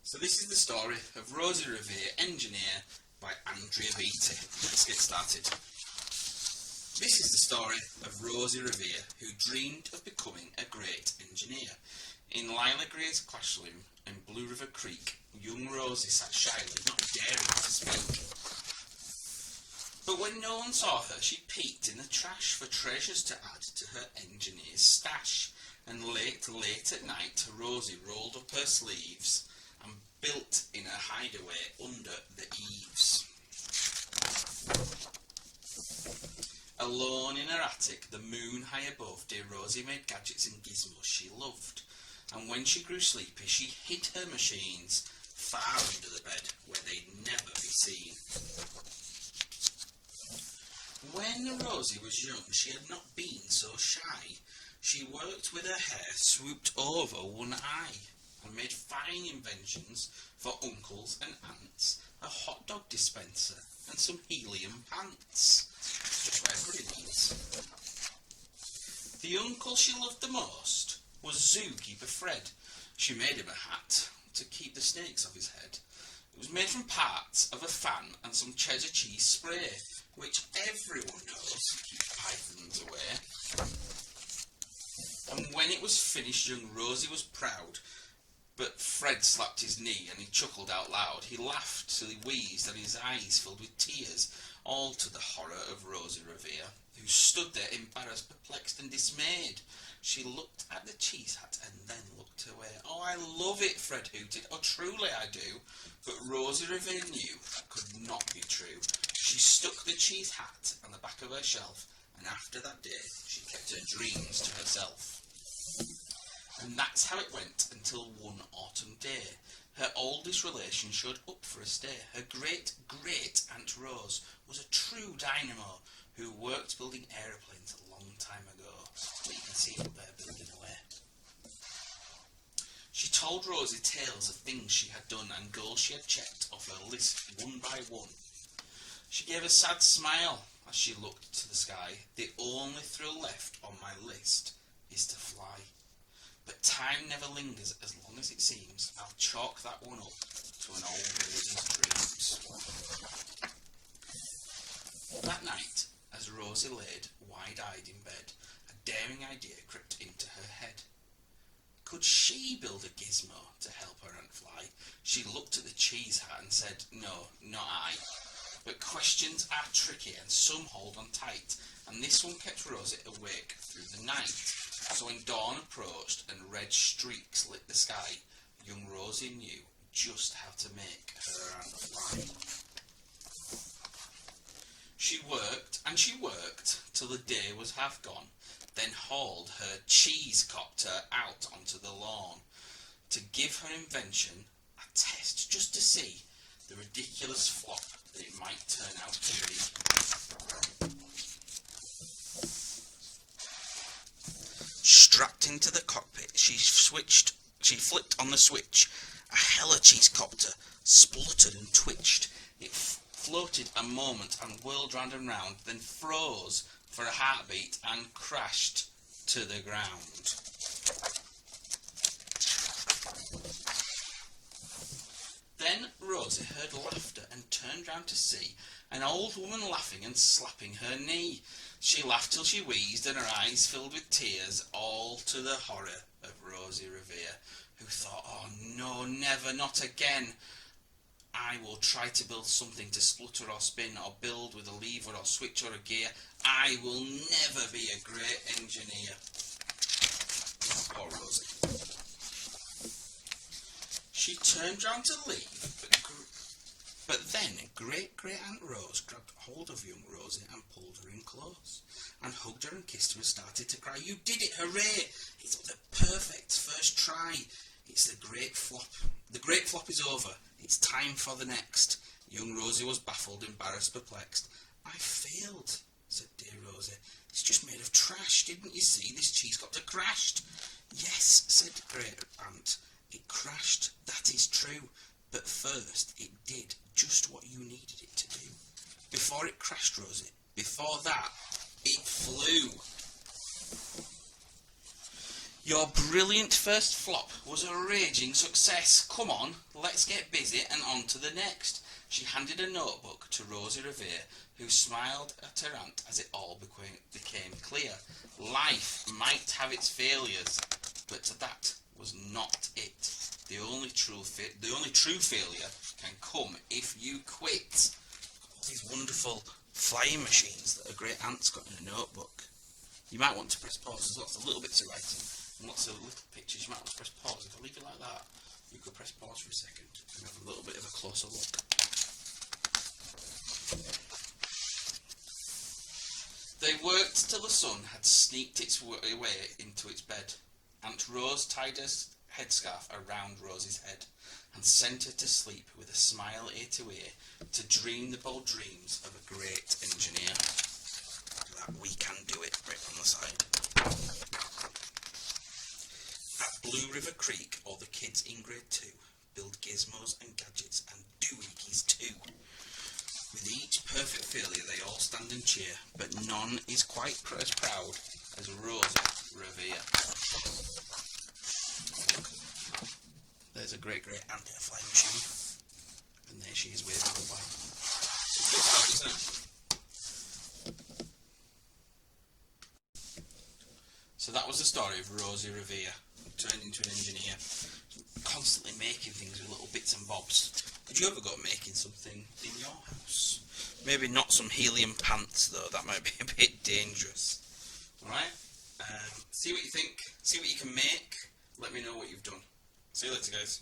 So this is the story of Rosie Revere, engineer, by Andrea Beattie. Let's get started. This is the story of Rosie Revere, who dreamed of becoming a great engineer. In Lila Gray's classroom in Blue River Creek, young Rosie sat shyly, not daring to speak. But when no one saw her, she peeked in the trash for treasures to add to her engineer's stash. And late at night, Rosie rolled up her sleeves and built in a hideaway under the eaves. Alone in her attic, the moon high above, dear Rosie made gadgets and gizmos she loved. And when she grew sleepy, she hid her machines far under the bed, where they'd never be seen. When Rosie was young, she had not been so shy. She worked with her hair swooped over one eye, and made fine inventions for uncles and aunts, a hot dog dispenser and some helium pants. Just what everybody needs. The uncle she loved the most was Zookeeper Fred. She made him a hat to keep the snakes off his head. It was made from parts of a fan and some cheddar cheese spray, which everyone knows keeps pythons away. And when it was finished, young Rosie was proud. But Fred slapped his knee and he chuckled out loud. He laughed till he wheezed and his eyes filled with tears, all to the horror of Rosie Revere, who stood there embarrassed, perplexed and dismayed. She looked at the cheese hat and then looked away. "Oh, I love it," Fred hooted. "Oh, truly I do." But Rosie Revere knew that could not be true. She stuck the cheese hat on the back of her shelf, and after that day she kept her dreams to herself. And that's how it went until one autumn day. Her oldest relation showed up for a stay. Her great-great-aunt Rose was a true dynamo who worked building aeroplanes a long time ago. But you can see up there building away. She told Rosie tales of things she had done and goals she had checked off her list one by one. She gave a sad smile as she looked to the sky. The only thrill left on my list is to fly. But time never lingers as long as it seems. I'll chalk that one up to an old lady's dreams. That night, as Rosie laid wide-eyed in bed, a daring idea crept into her head. Could she build a gizmo to help her aunt fly? She looked at the cheese hat and said, "No, not I." But questions are tricky and some hold on tight, and this one kept Rosie awake through the night. So when dawn approached and red streaks lit the sky, young Rosie knew just how to make her aunt fly. She worked and she worked till the day was half gone, then hauled her cheese copter out onto the lawn to give her invention a test, just to see the ridiculous flop that it might turn out to be. Strapped into the cockpit, she flipped on the switch. A hella cheese copter spluttered and twitched. It floated a moment and whirled round and round, then froze for a heartbeat and crashed to the ground. Then Rosie heard laughter and turned round to see an old woman laughing and slapping her knee. She laughed till she wheezed and her eyes filled with tears, all to the horror of Rosie Revere, who thought, "Oh no, never, not again. I will try to build something to splutter or spin or build with a lever or switch or a gear. I will never be a great engineer." Poor Rosie. She turned round to leave, but then great-great-aunt Rose grabbed hold of young Rosie and pulled her in close, and hugged her and kissed her and started to cry. "You did it, hooray! It's the perfect first try. It's the great flop. The great flop is over. It's time for the next." Young Rosie was baffled, embarrassed, perplexed. "I failed," said dear Rosie. "It's just made of trash. Didn't you see? This cheese copter crashed." "Yes," said great-aunt. "It crashed, that is true. But first, it did just what you needed it to do. Before it crashed, Rosie, before that, it flew." Your brilliant first flop was a raging success. Come on, let's get busy and on to the next. She handed a notebook to Rosie Revere, who smiled at her aunt as it all became clear. Life might have its failures, but that was not it. The only true failure can come if you quit. These wonderful flying machines that a great aunt's got in a notebook. You might want to press pause. There's lots of little bits of writing and lots of little pictures. You might want to press pause. If I leave it like that, you could press pause for a second and have a little bit of a closer look. They worked till the sun had sneaked its way into its bed. Aunt Rose tied her headscarf around Rosie's head and sent her to sleep with a smile ear to ear to dream the bold dreams of a great engineer. That we can do it, right on the side. At Blue River Creek, all the kids in grade 2 build gizmos and gadgets and doohickeys too. With each perfect failure they all stand and cheer, but none is quite as proud as Rosie Revere. There's a great aunt in a flying machine, and there she is waving goodbye. So good stuff, isn't it? So that was the story of Rosie Revere, who turned into an engineer, constantly making things with little bits and bobs. Did you ever go making something in your house? Maybe not some helium pants though, that might be a bit dangerous. Alright? See what you think, see what you can make, let me know what you've done. See you later guys.